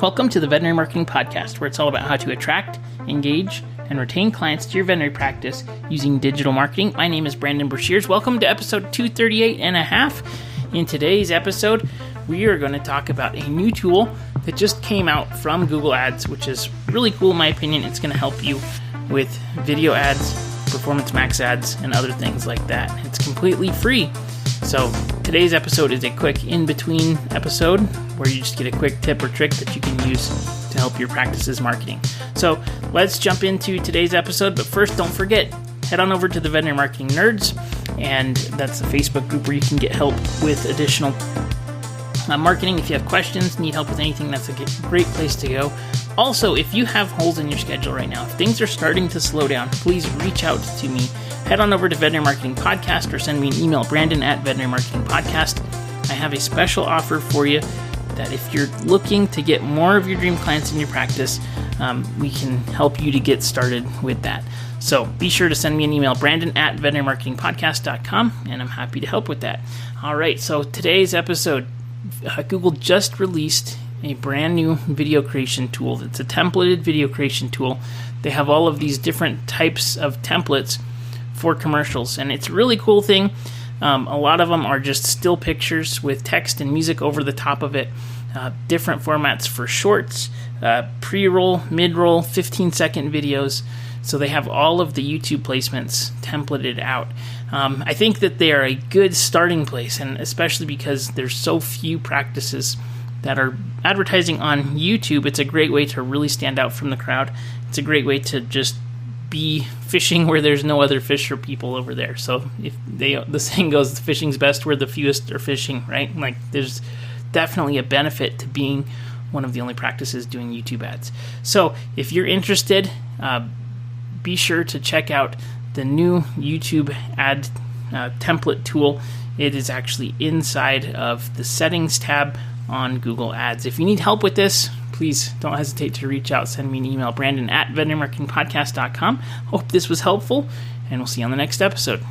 Welcome to the Veterinary Marketing Podcast, where it's all about how to attract, engage, and retain clients to your veterinary practice using digital marketing. My name is Brandon Brashears. Welcome to episode 238 and a half. In today's episode, we are going to talk about a new tool that just came out from Google Ads, which is really cool in my opinion. It's going to help you with video ads, Performance Max ads, and other things like that. It's completely free. So today's episode is a quick in-between episode where you just get a quick tip or trick that you can use to help your practice's marketing. So let's jump into today's episode. But first, don't forget, head on over to the Veterinary Marketing Nerds, and that's a Facebook group where you can get help with additional marketing. If you have questions, need help with anything, that's a great place to go. Also, if you have holes in your schedule right now, if things are starting to slow down, please reach out to me. Head on over to Veterinary Marketing Podcast or send me an email, Brandon@Veterinary Marketing Podcast. I have a special offer for you that if you're looking to get more of your dream clients in your practice, we can help you to get started with that. So be sure to send me an email, Brandon@VeterinaryMarketingPodcast.com, and I'm happy to help with that. All right, so today's episode, Google just released a brand new video creation tool. It's a templated video creation tool. They have all of these different types of templates for commercials, and it's a really cool thing. A lot of them are just still pictures with text and music over the top of it. Different formats for shorts, pre-roll, mid-roll, 15-second videos. So they have all of the YouTube placements templated out. I think that they are a good starting place, and especially because there's so few practices that are advertising on YouTube. It's a great way to really stand out from the crowd. It's a great way to just be fishing where there's no other fisher people over there. So if the saying goes, fishing's best where the fewest are fishing, right? Like there's definitely a benefit to being one of the only practices doing YouTube ads. So if you're interested, be sure to check out the new YouTube ad template tool. It is actually inside of the settings tab on Google Ads. If you need help with this, please don't hesitate to reach out. Send me an email, Brandon@VeterinaryMarketingPodcast.com. Hope this was helpful, and we'll see you on the next episode.